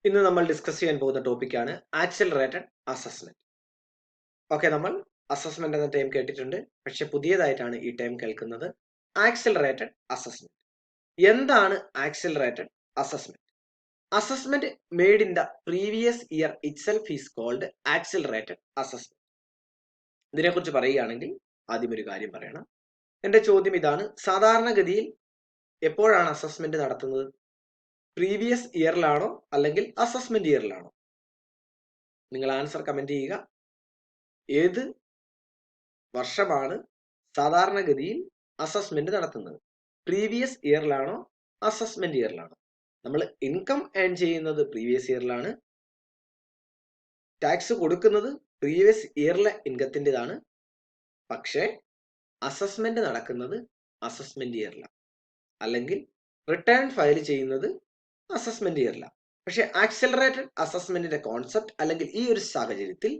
ഇന്ന് നമ്മൾ ഡിസ്കസ് ചെയ്യാൻ പോകുന്ന ടോപ്പിക്കാണ് ആക്സിലറേറ്റഡ് അസസ്മെന്റ്. ഓക്കെ, നമ്മൾ അസസ്മെന്റ് എന്ന ടൈം കേട്ടിട്ടുണ്ട്, പക്ഷെ പുതിയതായിട്ടാണ് ഈ ടൈം കേൾക്കുന്നത്. ആക്സിലറേറ്റഡ് അസസ്മെന്റ് എന്താണ്? Accelerated assessment assessment made in the previous year itself is called accelerated assessment. ഇതിനെക്കുറിച്ച് പറയുകയാണെങ്കിൽ ആദ്യം ഒരു കാര്യം പറയണം. എന്റെ ചോദ്യം ഇതാണ്: സാധാരണഗതിയിൽ എപ്പോഴാണ് അസസ്മെന്റ് നടത്തുന്നത്? പ്രീവിയസ് ഇയറിലാണോ അല്ലെങ്കിൽ അസസ്മെന്റ് ഇയറിലാണോ? നിങ്ങൾ ആൻസർ കമന്റ് ചെയ്യുക. ഏത് വർഷമാണ് സാധാരണഗതിയിൽ അസസ്മെന്റ് നടത്തുന്നത്? Previous ഇയറിലാണോ assessment ഇയറിലാണോ? നമ്മൾ ഇൻകം ഏൺ ചെയ്യുന്നത് പ്രീവിയസ് ഇയറിലാണ്, ടാക്സ് കൊടുക്കുന്നത് പ്രീവിയസ് ഇയറിലെ ഇൻകത്തിൻ്റെതാണ്. പക്ഷേ അസസ്മെന്റ് നടക്കുന്നത് അസസ്മെന്റ് ഇയറിലാണ്, അല്ലെങ്കിൽ റിട്ടേൺ ഫയൽ ചെയ്യുന്നത് അസസ്മെന്റ് ഇയറിലാണ്. പക്ഷെ ആക്സിലറേറ്റഡ് അസസ്മെന്റിന്റെ കോൺസെപ്റ്റ് അല്ലെങ്കിൽ ഈ ഒരു സാഹചര്യത്തിൽ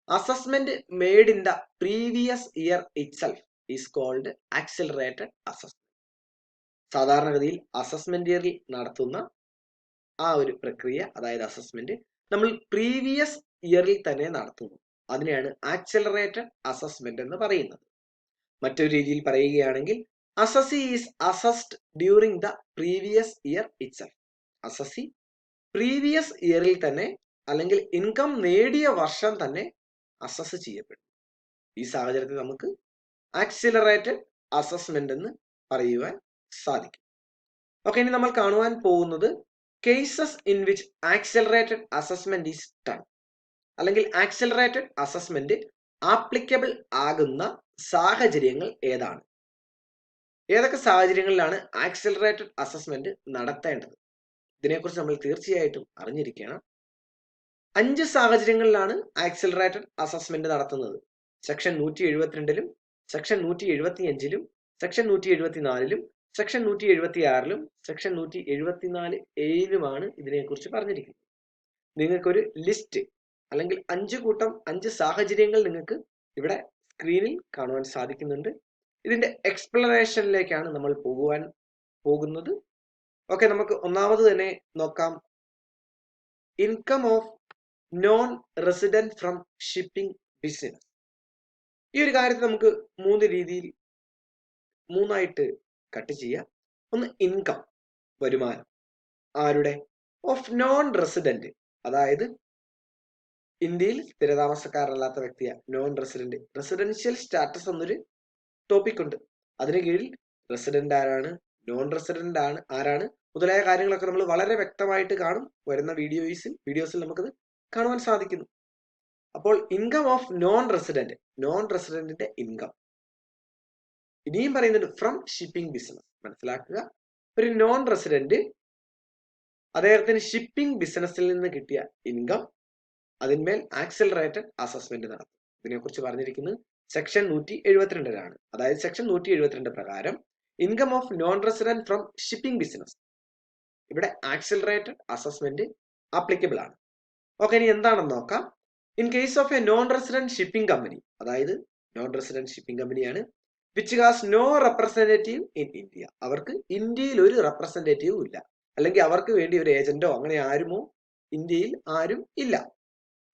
assessment made in the previous year itself is called accelerated assessment. സാധാരണഗതിയിൽ അസസ്മെന്റ് ഇയറിൽ നടത്തുന്ന ആ ഒരു പ്രക്രിയ, അതായത് അസസ്മെന്റ്, നമ്മൾ പ്രീവിയസ് ഇയറിൽ തന്നെ നടത്തുന്നു. അതിനെയാണ് ആക്സിലറേറ്റഡ് അസസ്മെന്റ് എന്ന് പറയുന്നത്. മറ്റൊരു രീതിയിൽ പറയുകയാണെങ്കിൽ, assessee is assessed during the previous year itself. Assessee previous ഇയറിൽ തന്നെ, അല്ലെങ്കിൽ ഇൻകം നേടിയ വർഷം തന്നെ അസസ് ചെയ്യപ്പെടും. ഈ സാഹചര്യത്തിൽ നമുക്ക് ആക്സിലറേറ്റഡ് അസസ്മെന്റ് എന്ന് പറയുവാൻ സാധിക്കും. ഓക്കെ, ഇനി നമ്മൾ കാണുവാൻ പോകുന്നത് cases in which accelerated assessment is done, അല്ലെങ്കിൽ ആക്സിലറേറ്റഡ് അസസ്മെന്റ് ആപ്ലിക്കബിൾ ആകുന്ന സാഹചര്യങ്ങൾ ഏതാണ്? ഏതൊക്കെ സാഹചര്യങ്ങളിലാണ് ആക്സിലറേറ്റഡ് അസസ്മെന്റ് നടത്തേണ്ടത്? ഇതിനെക്കുറിച്ച് നമ്മൾ തീർച്ചയായിട്ടും അറിഞ്ഞിരിക്കണം. 5 സാഹചര്യങ്ങളിലാണ് ആക്സിലറേറ്റഡ് അസസ്മെന്റ് നടത്തുന്നത്. സെക്ഷൻ 172ലും സെക്ഷൻ 175ലും സെക്ഷൻ 174ലും സെക്ഷൻ 176ലും സെക്ഷൻ 174A-ലുമാണ് ഇതിനെക്കുറിച്ച് പറഞ്ഞിരിക്കുന്നത്. നിങ്ങൾക്കൊരു ലിസ്റ്റ്, അല്ലെങ്കിൽ 5 സാഹചര്യങ്ങൾ നിങ്ങൾക്ക് ഇവിടെ സ്ക്രീനിൽ കാണുവാൻ സാധിക്കുന്നുണ്ട്. ഇതിന്റെ എക്സ്പ്ലനേഷനിലേക്കാണ് നമ്മൾ പോകുന്നത്. ഓക്കെ, നമുക്ക് ഒന്നാമത് തന്നെ നോക്കാം. Income of non resident from shipping business. ഈ ഒരു കാര്യത്തിൽ നമുക്ക് മൂന്നായിട്ട് കട്ട് ചെയ്യാം. ഒന്ന് ഇൻകം, വരുമാനം. ആരുടെ? ഓഫ് നോൺ റെസിഡന്റ്, അതായത് ഇന്ത്യയിൽ സ്ഥിരതാമസക്കാരല്ലാത്ത വ്യക്തിയെ നോൺ റെസിഡന്റ്. റെസിഡൻഷ്യൽ സ്റ്റാറ്റസ് എന്നൊരു ടോപ്പിക് ഉണ്ട്. അതിന് കീഴിൽ റെസിഡന്റ് ആരാണ്, നോൺ റെസിഡന്റ് ആരാണ്, മുതലായ കാര്യങ്ങളൊക്കെ നമ്മൾ വളരെ വ്യക്തമായിട്ട് കാണും. വരുന്ന വീഡിയോസിൽ നമുക്കത് കാണുവാൻ സാധിക്കുന്നു. അപ്പോൾ ഇൻകം ഓഫ് നോൺ റെസിഡന്റിന്റെ ഇൻകം. ഇനിയും പറയുന്നുണ്ട് ഫ്രം ഷിപ്പിംഗ് ബിസിനസ്. മനസ്സിലാക്കുക, ഒരു നോൺ റെസിഡന്റ് അദ്ദേഹത്തിന് ഷിപ്പിംഗ് ബിസിനസ്സിൽ നിന്ന് കിട്ടിയ ഇൻകം, അതിന്മേൽ ആക്സിലറേറ്റഡ് അസസ്മെന്റ് നടത്തും. ഇതിനെക്കുറിച്ച് പറഞ്ഞിരിക്കുന്നത് സെക്ഷൻ 172ലാണ്. അതായത് സെക്ഷൻ 172 പ്രകാരം income of non resident from shipping business, ഇവിടെ ആക്സിലറേറ്റഡ് അസസ്മെന്റ് ആപ്ലിക്കബിൾ ആണ്. ഓക്കെ, ഇനി എന്താണെന്ന് നോക്കാം. In case of a non resident shipping company, അതായത് നോൺ റെസിഡന്റ് ഷിപ്പിംഗ് കമ്പനിയാണ്, which has no representative in India. അവർക്ക് ഇന്ത്യയിൽ ഒരു റെപ്രസെന്റേറ്റീവും ഇല്ല, അല്ലെങ്കിൽ അവർക്ക് വേണ്ടി ഒരു ഏജന്റോ അങ്ങനെ ഇന്ത്യയിൽ ആരും ഇല്ല.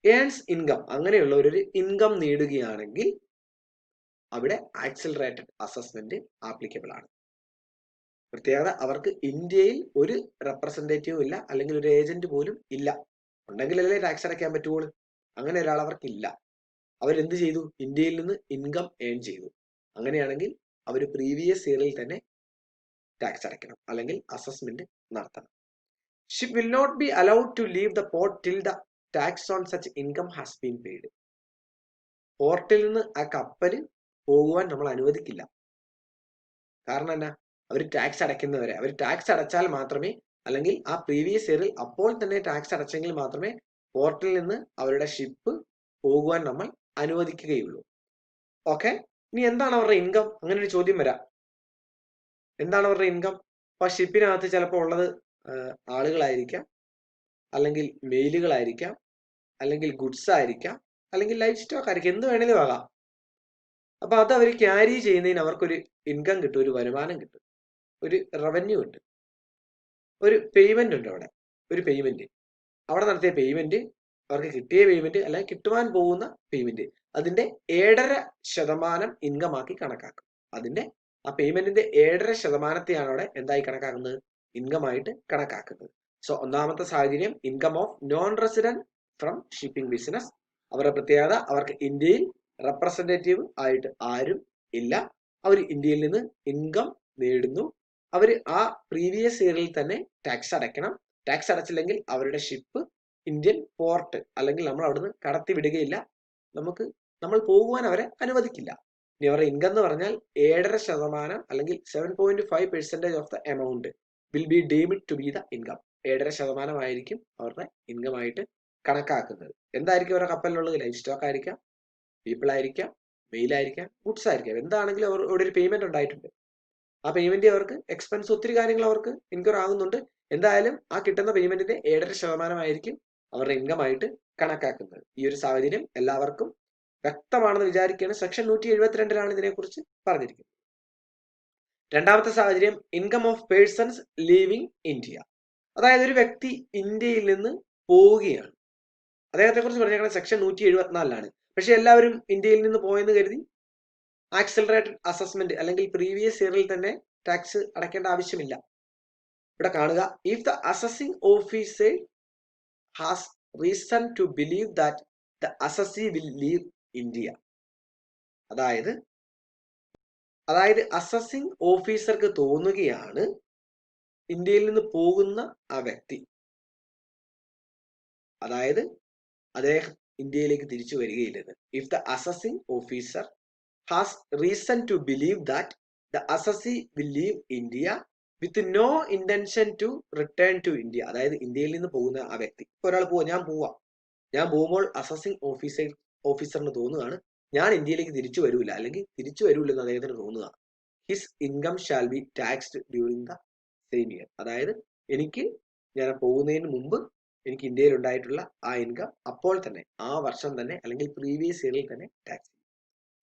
ഏൺസ് ഇൻകം, അങ്ങനെയുള്ളവരൊരു ഇൻകം നേടുകയാണെങ്കിൽ അവിടെ ആക്സിലറേറ്റഡ് അസസ്മെന്റ് ആപ്ലിക്കബിൾ ആണ്. പ്രത്യേകത, അവർക്ക് ഇന്ത്യയിൽ ഒരു റെപ്രസെന്റേറ്റീവും ഇല്ല, അല്ലെങ്കിൽ ഒരു ഏജന്റ് പോലും ഇല്ല. ഉണ്ടെങ്കിലല്ലേ ടാക്സ് അടയ്ക്കാൻ പറ്റുള്ളൂ. അങ്ങനെ ഒരാൾ അവർക്കില്ല. അവരെന്ത് ചെയ്തു? ഇന്ത്യയിൽ നിന്ന് ഇൻകം ഏൺ ചെയ്തു. അങ്ങനെയാണെങ്കിൽ അവർ പ്രീവിയസ് ഇയറിൽ തന്നെ ടാക്സ് അടയ്ക്കണം, അല്ലെങ്കിൽ അസസ്മെന്റ് നടത്തണം. Ship will not be allowed to leave the port till the tax on such income has been paid. പോർട്ടിൽ നിന്ന് ആ കപ്പല് പോകുവാൻ നമ്മൾ അനുവദിക്കില്ല. കാരണം എന്നാ? അവർ ടാക്സ് അടയ്ക്കുന്നവരെ, അവർ ടാക്സ് അടച്ചാൽ മാത്രമേ, അല്ലെങ്കിൽ ആ പ്രീവിയസ് ഇയറിൽ അപ്പോൾ തന്നെ ടാക്സ് അടച്ചെങ്കിൽ മാത്രമേ പോർട്ടിൽ നിന്ന് അവരുടെ ഷിപ്പ് പോകുവാൻ നമ്മൾ അനുവദിക്കുകയുള്ളൂ. ഓക്കെ, ഇനി എന്താണ് അവരുടെ ഇൻകം? അങ്ങനെ ഒരു ചോദ്യം വരാം. എന്താണ് അവരുടെ ഇൻകം? അപ്പൊ ഷിപ്പിനകത്ത് ചിലപ്പോൾ ഉള്ളത് ആളുകളായിരിക്കാം, അല്ലെങ്കിൽ മെയിലുകളായിരിക്കാം, അല്ലെങ്കിൽ ഗുഡ്സ് ആയിരിക്കാം, അല്ലെങ്കിൽ ലൈഫ് സ്റ്റോക്ക് ആയിരിക്കും, എന്ത് വേണേലും ആകാം. അപ്പൊ അത് അവർ ക്യാരി ചെയ്യുന്നതിന് അവർക്കൊരു ഇൻകം കിട്ടും, ഒരു വരുമാനം കിട്ടും, ഒരു റവന്യൂ ഉണ്ട്, ഒരു പേയ്മെന്റ് ഉണ്ട്. അവിടെ ഒരു പേയ്മെന്റ്. അവിടെ നടത്തിയ പേയ്മെന്റ്, അവർക്ക് കിട്ടിയ പേയ്മെന്റ് അല്ലെങ്കിൽ കിട്ടുവാൻ പോകുന്ന പേയ്മെന്റ്, അതിന്റെ 7.5% ഇൻകം ആക്കി കണക്കാക്കും. അതിന്റെ ആ പേയ്മെന്റിന്റെ 7.5%യാണ് അവിടെ എന്തായി കണക്കാക്കുന്നത്? ഇൻകം ആയിട്ട് കണക്കാക്കുന്നത്. സോ ഒന്നാമത്തെ സാഹചര്യം income of non resident from shipping business. അവരുടെ പ്രത്യേകത, അവർക്ക് ഇന്ത്യയിൽ റെപ്രസെന്റേറ്റീവ് ആയിട്ട് ആരും ഇല്ല. അവർ ഇന്ത്യയിൽ നിന്ന് ഇൻകം നേടുന്നു. അവർ ആ പ്രീവിയസ് ഇയറിൽ തന്നെ ടാക്സ് അടയ്ക്കണം. ടാക്സ് അടച്ചില്ലെങ്കിൽ അവരുടെ ഷിപ്പ് ഇന്ത്യൻ പോർട്ട് അല്ലെങ്കിൽ നമ്മൾ അവിടുന്ന് കടത്തി വിടുകയില്ല. നമ്മൾ പോകുവാൻ അവരെ അനുവദിക്കില്ല. ഇനി അവരുടെ ഇൻകം എന്ന് പറഞ്ഞാൽ 7.5% അല്ലെങ്കിൽ 7.5% of the amount will be deemed to be the income. 7.5% ആയിരിക്കും അവരുടെ ഇൻകം ആയിട്ട് കണക്കാക്കുന്നത്. എന്തായിരിക്കും അവരുടെ കപ്പലിലുള്ളത്? ലൈഫ് സ്റ്റോക്ക് ആയിരിക്കാം, പീപ്പിൾ ആയിരിക്കാം, മെയിൽ ആയിരിക്കാം, ഗുഡ്സ് ആയിരിക്കാം. എന്താണെങ്കിലും അവർ ഇവിടെ ഒരു പേയ്മെന്റ് ഉണ്ടായിട്ടുണ്ട്. ആ പേയ്മെന്റ് അവർക്ക് എക്സ്പെൻസ്, ഒത്തിരി കാര്യങ്ങൾ അവർക്ക് ഇൻകം ആകുന്നുണ്ട്. എന്തായാലും ആ കിട്ടുന്ന പേയ്മെന്റിന്റെ 7.5% ആയിരിക്കും അവരുടെ ഇൻകം ആയിട്ട് കണക്കാക്കുന്നത്. ഈ ഒരു സാഹചര്യം എല്ലാവർക്കും വ്യക്തമാണെന്ന് വിചാരിക്കുകയാണ്. സെക്ഷൻ 172 ഇതിനെക്കുറിച്ച് പറഞ്ഞിരിക്കുന്നത്. രണ്ടാമത്തെ സാഹചര്യം income of persons leaving India. അതായത് ഒരു വ്യക്തി ഇന്ത്യയിൽ നിന്ന് പോവുകയാണ്. അദ്ദേഹത്തെ കുറിച്ച് പറഞ്ഞേക്കുന്നത് സെക്ഷൻ 174 പക്ഷെ എല്ലാവരും ഇന്ത്യയിൽ നിന്ന് പോയെന്ന് കരുതി ആക്സിലറേറ്റഡ് അസസ്മെന്റ് അല്ലെങ്കിൽ പ്രീവിയസ് ഇയറിൽ തന്നെ ടാക്സ് അടയ്ക്കേണ്ട ആവശ്യമില്ല. ഇവിടെ കാണുക, if the assessing officer has reason to believe that the assessee will leave India. അതായത് അസസിംഗ് ഓഫീസർക്ക് തോന്നുകയാണ് ഇന്ത്യയിൽ നിന്ന് പോകുന്ന ആ വ്യക്തി, അതായത് അദ്ദേഹം ഇന്ത്യയിലേക്ക് തിരിച്ചു വരികയില്ലെന്ന്. If the assessing officer has reason to believe that the assessee will leave India with no intention to return to India. അതായത് ഇന്ത്യയിൽ നിന്ന് പോകുന്ന ആ വ്യക്തി, ഒരാൾ ഞാൻ പോകുമ്പോൾ അസസിംഗ് ഓഫീസറിന് തോന്നുകയാണ് ഞാൻ ഇന്ത്യയിലേക്ക് തിരിച്ചു വരൂല, അല്ലെങ്കിൽ തിരിച്ചു വരൂലെന്ന് അദ്ദേഹത്തിന് തോന്നുക. His income shall be taxed during the same year. അതായത് ഞാൻ പോകുന്നതിന് മുമ്പ് എനിക്ക് ഇന്ത്യയിൽ ഉണ്ടായിട്ടുള്ള ആ ഇൻകം അപ്പോൾ തന്നെ, ആ വർഷം തന്നെ അല്ലെങ്കിൽ പ്രീവിയസ് ഇയറിൽ തന്നെ ടാക്സ് ചെയ്യും.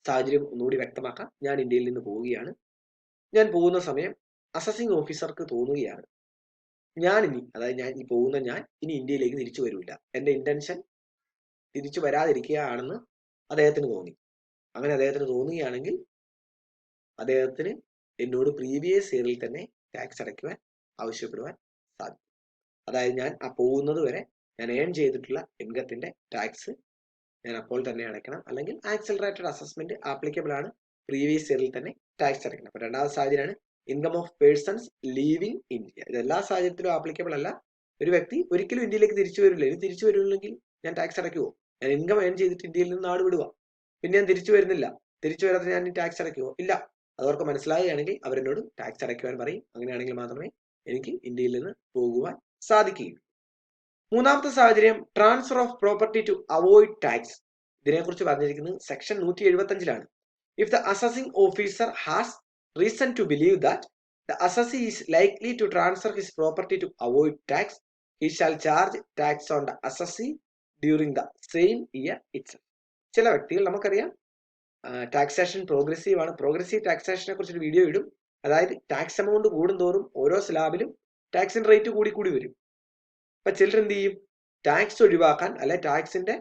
സാഹചര്യം ഒന്നുകൂടി വ്യക്തമാക്കാം. ഞാൻ ഇന്ത്യയിൽ നിന്ന് പോവുകയാണ്. ഞാൻ പോകുന്ന സമയം അസസിംഗ് ഓഫീസർക്ക് തോന്നുകയാണ് ഞാൻ ഇനി ഇന്ത്യയിലേക്ക് തിരിച്ചു വരൂല, എന്റെ ഇന്റൻഷൻ തിരിച്ചു വരാതിരിക്കുകയാണെന്ന് അദ്ദേഹത്തിന് തോന്നി. അങ്ങനെ അദ്ദേഹത്തിന് തോന്നുകയാണെങ്കിൽ അദ്ദേഹത്തിന് എന്നോട് പ്രീവിയസ് ഇയറിൽ തന്നെ ടാക്സ് അടയ്ക്കുവാൻ ആവശ്യപ്പെടുവാൻ സാധിക്കും. അതായത് ഞാൻ പോകുന്നത് വരെ ഞാൻ ഏൺ ചെയ്തിട്ടുള്ള ഇൻകത്തിന്റെ ടാക്സ് ഞാൻ അപ്പോൾ തന്നെ അടയ്ക്കണം, അല്ലെങ്കിൽ ആക്സിലറേറ്റഡ് അസസ്മെന്റ് ആപ്ലിക്കബിൾ ആണ്, പ്രീവിയസ് ഇയറിൽ തന്നെ ടാക്സ് അടയ്ക്കണം. അപ്പൊ രണ്ടാമത്തെ സാഹചര്യമാണ് income of persons leaving India. ഇത് എല്ലാ സാഹചര്യത്തിലും ആപ്ലിക്കബിൾ അല്ല. ഒരു വ്യക്തി ഒരിക്കലും ഇന്ത്യയിലേക്ക് തിരിച്ചു വരില്ല. ഇനി തിരിച്ചു വരില്ലെങ്കിൽ ഞാൻ ടാക്സ് അടയ്ക്കുമോ? ഞാൻ ഇൻകം ഏൺ ചെയ്തിട്ട് ഇന്ത്യയിൽ നിന്ന് നാട് വിടുക, പിന്നെ ഞാൻ തിരിച്ചു വരുന്നില്ല, തിരിച്ചു വരാതെ ഞാൻ ടാക്സ് അടയ്ക്കുമോ? ഇല്ല. അതവർക്ക് മനസ്സിലാകുകയാണെങ്കിൽ അവരെന്നോട് ടാക്സ് അടയ്ക്കുവാൻ പറയും. അങ്ങനെയാണെങ്കിൽ മാത്രമേ എനിക്ക് ഇന്ത്യയിൽ നിന്ന് പോകുവാൻ സാധിക്കുകയുള്ളൂ. മൂന്നാമത്തെ സാഹചര്യം transfer of property to avoid tax. ഇതിനെക്കുറിച്ച് പറഞ്ഞിരിക്കുന്നത് section 175 if the assessing officer has reason to believe that the assessee is likely to transfer his property to avoid tax he shall charge tax on the assessee during the same year itself. ചില വ്യക്തികൾ, നമുക്കറിയാം taxation progressive ആണ്. Progressive ടാക്സേഷനെ കുറിച്ചൊരു video ഇടും. അതായത് tax amount കൂടുന്തോറും ഓരോ സ്ലാബിലും ടാക്സിന്റെ റേറ്റ് കൂടി വരും. അപ്പൊ ചിലർ എന്ത് ചെയ്യും? ടാക്സ് ഒഴിവാക്കാൻ, അല്ലെ ടാക്സിന്റെ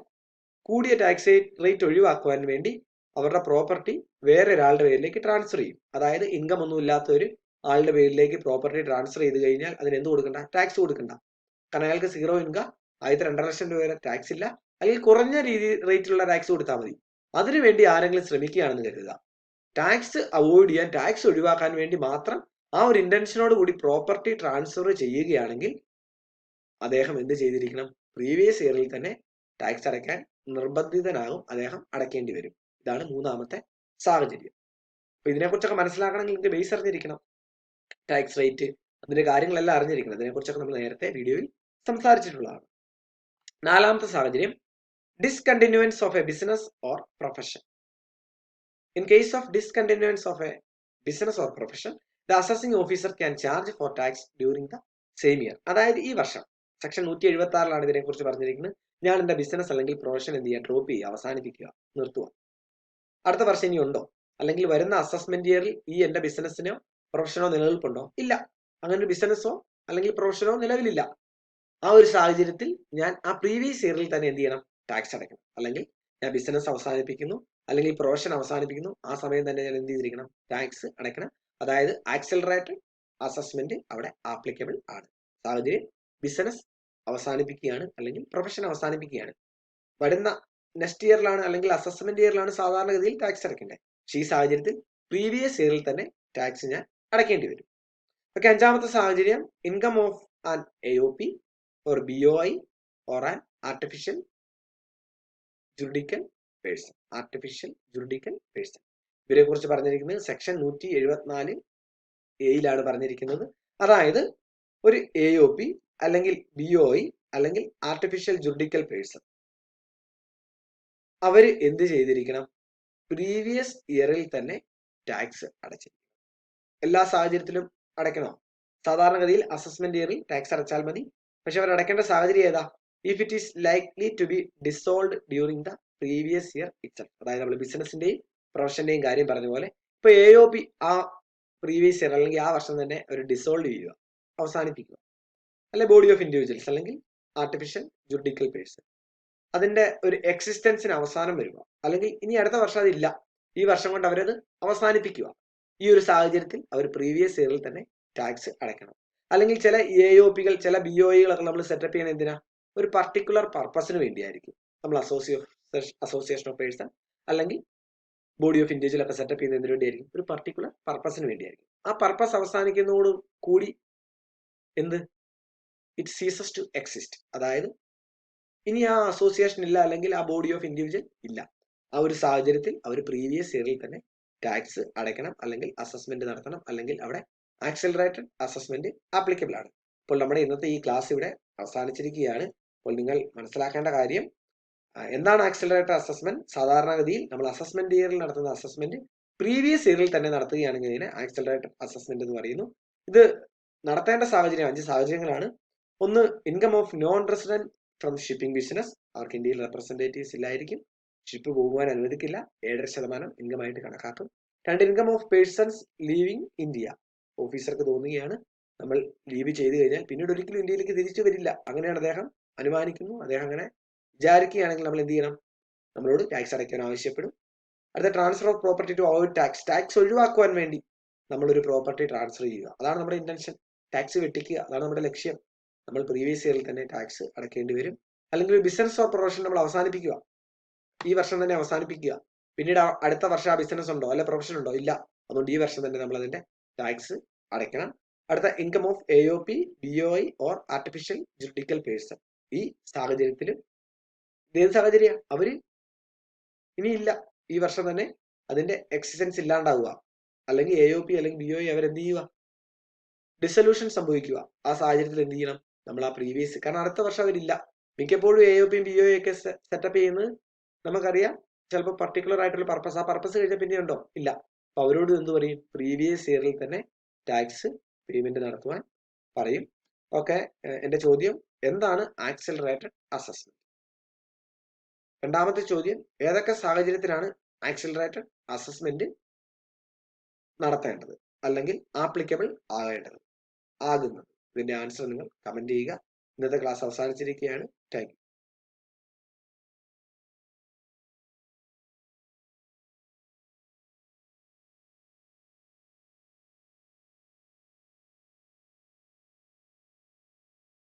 കൂടിയ ടാക്സ് റേറ്റ് ഒഴിവാക്കുവാൻ വേണ്ടി അവരുടെ പ്രോപ്പർട്ടി വേറെ ഒരാളുടെ പേരിലേക്ക് ട്രാൻസ്ഫർ ചെയ്യും. അതായത് ഇൻകം ഒന്നും ഇല്ലാത്ത ഒരു ആളുടെ പേരിലേക്ക് പ്രോപ്പർട്ടി ട്രാൻസ്ഫർ ചെയ്ത് കഴിഞ്ഞാൽ അതിന് എന്ത് കൊടുക്കണ്ട? ടാക്സ് കൊടുക്കണ്ട. കാരണം അയാൾക്ക് 0 ഇൻകം, ആദ്യത്തെ 2.5 ലക്ഷം രൂപ വരെ ടാക്സ് ഇല്ല, അല്ലെങ്കിൽ കുറഞ്ഞ റേറ്റിലുള്ള ടാക്സ് കൊടുത്താൽ മതി. അതിനുവേണ്ടി ആരെങ്കിലും ശ്രമിക്കുകയാണെന്ന് കരുതുക. ടാക്സ് അവോയ്ഡ് ചെയ്യാൻ, ടാക്സ് ഒഴിവാക്കാൻ വേണ്ടി മാത്രം ആ ഒരു ഇന്റൻഷനോട് കൂടി പ്രോപ്പർട്ടി ട്രാൻസ്ഫർ ചെയ്യുകയാണെങ്കിൽ അദ്ദേഹം എന്ത് ചെയ്തിരിക്കണം? പ്രീവിയസ് ഇയറിൽ തന്നെ ടാക്സ് അടയ്ക്കാൻ നിർബന്ധിതനാകും, അദ്ദേഹം അടയ്ക്കേണ്ടി വരും. ഇതാണ് മൂന്നാമത്തെ സാഹചര്യം. അപ്പൊ ഇതിനെക്കുറിച്ചൊക്കെ മനസ്സിലാക്കണമെങ്കിൽ നിങ്ങൾക്ക് ബേസ് അറിഞ്ഞിരിക്കണം, ടാക്സ് റേറ്റ്, അതിന്റെ കാര്യങ്ങളെല്ലാം അറിഞ്ഞിരിക്കണം. ഇതിനെക്കുറിച്ചൊക്കെ നമ്മൾ നേരത്തെ വീഡിയോയിൽ സംസാരിച്ചിട്ടുള്ളതാണ്. നാലാമത്തെ സാഹചര്യം discontinuance of a business or profession. In case of discontinuance of a business or profession the assessing officer can charge for tax during the same year. അതായത് ഈ വർഷം സെക്ഷൻ 176 ഇതിനെക്കുറിച്ച് പറഞ്ഞിരിക്കുന്നത്. ഞാൻ എന്റെ ബിസിനസ് അല്ലെങ്കിൽ പ്രൊഫഷൻ എന്ത് ചെയ്യുക? ഡ്രോപ്പ് ചെയ്യുക, അവസാനിപ്പിക്കുക, നിർത്തുക. അടുത്ത വർഷം ഇനി ഉണ്ടോ? അല്ലെങ്കിൽ വരുന്ന അസസ്മെന്റ് ഇയറിൽ ഈ എന്റെ ബിസിനസ്സിനോ പ്രൊഫഷനോ നിലനിൽപ്പുണ്ടോ? ഇല്ല. അങ്ങനെ ഒരു ബിസിനസ്സോ അല്ലെങ്കിൽ പ്രൊഫഷനോ നിലവിലില്ല. ആ ഒരു സാഹചര്യത്തിൽ ഞാൻ ആ പ്രീവിയസ് ഇയറിൽ തന്നെ എന്ത് ചെയ്യണം? ടാക്സ് അടയ്ക്കണം. അല്ലെങ്കിൽ ഞാൻ ബിസിനസ് അവസാനിപ്പിക്കുന്നു, അല്ലെങ്കിൽ പ്രൊഫഷൻ അവസാനിപ്പിക്കുന്നു, ആ സമയം തന്നെ ഞാൻ എന്ത് ചെയ്തിരിക്കണം? ടാക്സ് അടയ്ക്കണം. അതായത് ആക്സിലറേറ്റഡ് അസസ്മെന്റ് അവിടെ ആപ്ലിക്കബിൾ ആണ്. സാഹചര്യം ബിസിനസ് അവസാനിപ്പിക്കുകയാണ് അല്ലെങ്കിൽ പ്രൊഫഷൻ അവസാനിപ്പിക്കുകയാണ്. വരുന്ന നെക്സ്റ്റ് ഇയറിലാണ് അല്ലെങ്കിൽ അസസ്മെന്റ് ഇയറിലാണ് സാധാരണഗതിയിൽ ടാക്സ് അടയ്ക്കേണ്ടത്. പക്ഷേ ഈ സാഹചര്യത്തിൽ പ്രീവിയസ് ഇയറിൽ തന്നെ ടാക്സ് ഞാൻ അടയ്ക്കേണ്ടി വരും. ഓക്കെ, അഞ്ചാമത്തെ സാഹചര്യം income of an AOP or BOI or an artificial juridical person. Artificial juridical person, ഇവരെ കുറിച്ച് പറഞ്ഞിരിക്കുന്നത് സെക്ഷൻ 174A പറഞ്ഞിരിക്കുന്നത്. അതായത് ഒരു AOP അല്ലെങ്കിൽ BOI അല്ലെങ്കിൽ ആർട്ടിഫിഷ്യൽ ജുറിഡിക്കൽ പേഴ്സൺ അവര് എന്ത് ചെയ്തിരിക്കണം? പ്രീവിയസ് ഇയറിൽ തന്നെ ടാക്സ് അടച്ചിരിക്കണം. എല്ലാ സാഹചര്യത്തിലും അടയ്ക്കണോ? സാധാരണഗതിയിൽ അസസ്മെന്റ് ഇയറിൽ ടാക്സ് അടച്ചാൽ മതി. പക്ഷെ അവർ അടയ്ക്കേണ്ട സാഹചര്യം ഏതാ? If it is likely to be dissolve during the previous year itself. അതായത് നമ്മൾ ബിസിനസിന്റെയും പ്രൊഫഷന്റെയും കാര്യം പറഞ്ഞ പോലെ ഇപ്പൊ AOP ആ പ്രീവിയസ് ഇയർ അല്ലെങ്കിൽ ആ വർഷം തന്നെ ഒരു ഡിസോൾവ് ചെയ്യുക, അവസാനിപ്പിക്കുക. അല്ലെ ബോഡി ഓഫ് ഇൻഡിവിജ്വൽസ് അല്ലെങ്കിൽ ആർട്ടിഫിഷ്യൽ ജുറിഡിക്കൽ പേഴ്സൺ അതിന്റെ ഒരു എക്സിസ്റ്റൻസിന് അവസാനം വരിക, അല്ലെങ്കിൽ ഇനി അടുത്ത വർഷം അതില്ല, ഈ വർഷം കൊണ്ട് അവരത് അവസാനിപ്പിക്കുക. ഈ ഒരു സാഹചര്യത്തിൽ അവർ പ്രീവിയസ് ഇയറിൽ തന്നെ ടാക്സ് അടയ്ക്കണം. അല്ലെങ്കിൽ ചില AOPകൾ ചില BOIകളൊക്കെ നമ്മൾ സെറ്റപ്പ് ചെയ്യുന്ന എന്തിനാ? ഒരു പർട്ടിക്കുലർ പർപ്പസിന് വേണ്ടിയായിരിക്കും. നമ്മൾ അസോസിയേഷൻ ഓഫ് പേഴ്സൺ അല്ലെങ്കിൽ ബോഡി ഓഫ് ഇൻഡിവിജ്വൽ ഒക്കെ സെറ്റപ്പ് ചെയ്യുന്നതിന് വേണ്ടിയായിരിക്കും. ഒരു പർട്ടിക്കുലർ പർപ്പസിന് വേണ്ടിയായിരിക്കും. ആ പർപ്പസ് അവസാനിക്കുന്നതോട് കൂടി എന്ത്? It ceases to exist. അതായത് ഇനി ആ അസോസിയേഷൻ ഇല്ല അല്ലെങ്കിൽ ആ ബോഡി ഓഫ് ഇൻഡിവിജ്വൽ ഇല്ല. ആ ഒരു സാഹചര്യത്തിൽ അവർ പ്രീവിയസ് ഇയറിൽ തന്നെ ടാക്സ് അടയ്ക്കണം അല്ലെങ്കിൽ അസസ്മെന്റ് നടത്തണം, അല്ലെങ്കിൽ അവിടെ ആക്സിലറേറ്റഡ് അസസ്മെന്റ് ആപ്ലിക്കബിൾ ആണ്. അപ്പോൾ നമ്മുടെ ഇന്നത്തെ ഈ ക്ലാസ് ഇവിടെ അവസാനിച്ചിരിക്കുകയാണ്. അപ്പോൾ നിങ്ങൾ മനസ്സിലാക്കേണ്ട കാര്യം എന്താണ് ആക്സിലറേറ്റഡ് അസസ്മെന്റ്? സാധാരണഗതിയിൽ നമ്മൾ അസസ്മെന്റ് ഇയറിൽ നടത്തുന്ന അസസ്മെന്റ് പ്രീവിയസ് ഇയറിൽ തന്നെ നടത്തുകയാണെങ്കിൽ ഇതിനെ ആക്സിലറേറ്റഡ് അസസ്മെന്റ് എന്ന് പറയുന്നു. ഇത് നടത്തേണ്ട സാഹചര്യം 5 സാഹചര്യങ്ങളാണ്. ഒന്ന്, income of non resident from shipping business. അവർക്ക് ഇന്ത്യയിൽ റെപ്രസെന്റേറ്റീവ്സ് ഇല്ലായിരിക്കും, ഷിപ്പ് പോകുവാൻ അനുവദിക്കില്ല, 7.5% ഇൻകം ആയിട്ട് കണക്കാക്കും. 2, income of persons leaving India. ഓഫീസർക്ക് തോന്നുകയാണ് നമ്മൾ ലീവ് ചെയ്തു കഴിഞ്ഞാൽ പിന്നീട് ഒരിക്കലും ഇന്ത്യയിലേക്ക് തിരിച്ചു വരില്ല, അങ്ങനെയാണ് അദ്ദേഹം അനുമാനിക്കുന്നു, അദ്ദേഹം അങ്ങനെ വിചാരിക്കുകയാണെങ്കിൽ നമ്മൾ എന്ത് ചെയ്യണം? നമ്മളോട് ടാക്സ് അടയ്ക്കാൻ ആവശ്യപ്പെടും. അടുത്ത, transfer of property to avoid tax. Tax ഒഴിവാക്കുവാൻ വേണ്ടി നമ്മളൊരു പ്രോപ്പർട്ടി ട്രാൻസ്ഫർ ചെയ്യുക, അതാണ് നമ്മുടെ ഇന്റൻഷൻ. ടാക്സ് വെട്ടിക്കുക, അതാണ് നമ്മുടെ ലക്ഷ്യം. നമ്മൾ പ്രീവിയസ് ഇയറിൽ തന്നെ ടാക്സ് അടയ്ക്കേണ്ടി വരും. അല്ലെങ്കിൽ ബിസിനസ് ഓർ പ്രൊഫഷൻ നമ്മൾ അവസാനിപ്പിക്കുക, ഈ വർഷം തന്നെ അവസാനിപ്പിക്കുക. പിന്നീട് അടുത്ത വർഷം ആ ബിസിനസ് ഉണ്ടോ അല്ലെ പ്രൊഫഷൻ ഉണ്ടോ? ഇല്ല. അതുകൊണ്ട് ഈ വർഷം തന്നെ നമ്മൾ അതിന്റെ ടാക്സ് അടയ്ക്കണം. അടുത്ത, income of AOP, BOI or artificial juridical person. ഈ സാഹചര്യത്തിലും ഏത് സാഹചര്യ? അവര് ഇനിയില്ല, ഈ വർഷം തന്നെ അതിന്റെ എക്സിസ്റ്റൻസ് ഇല്ലാണ്ടാവുക, അല്ലെങ്കിൽ AOP അല്ലെങ്കിൽ BOI അവരെന്ത് ചെയ്യുക? ഡിസൊല്യൂഷൻ സംഭവിക്കുക. ആ സാഹചര്യത്തിൽ എന്ത് ചെയ്യണം? നമ്മൾ ആ പ്രീവിയസ്, കാരണം അടുത്ത വർഷം അവരില്ല. മിക്കപ്പോഴും AOPയും BOI ഒക്കെ സെറ്റപ്പ് ചെയ്യുന്നത് നമുക്കറിയാം, ചിലപ്പോൾ പർട്ടിക്കുലർ ആയിട്ടുള്ള പർപ്പസ്, ആ പർപ്പസ് കഴിഞ്ഞാൽ പിന്നെ ഉണ്ടോ? ഇല്ല. അപ്പൊ അവരോട് എന്ത് പറയും? പ്രീവിയസ് ഇയറിൽ തന്നെ ടാക്സ് പേയ്മെന്റ് നടത്തുവാൻ പറയും. ഓക്കെ, എന്റെ ചോദ്യം എന്താണ് ആക്സിലറേറ്റഡ് അസസ്മെന്റ്? രണ്ടാമത്തെ ചോദ്യം, ഏതൊക്കെ സാഹചര്യത്തിലാണ് ആക്സിലറേറ്റഡ് അസസ്മെന്റ് നടത്തേണ്ടത് അല്ലെങ്കിൽ ആപ്ലിക്കബിൾ ആകുന്നത്? ഇതിന്റെ ആൻസർ നിങ്ങൾ കമന്റ് ചെയ്യുക. ഇന്നത്തെ ക്ലാസ് അവസാനിച്ചിരിക്കുകയാണ്. Thank you.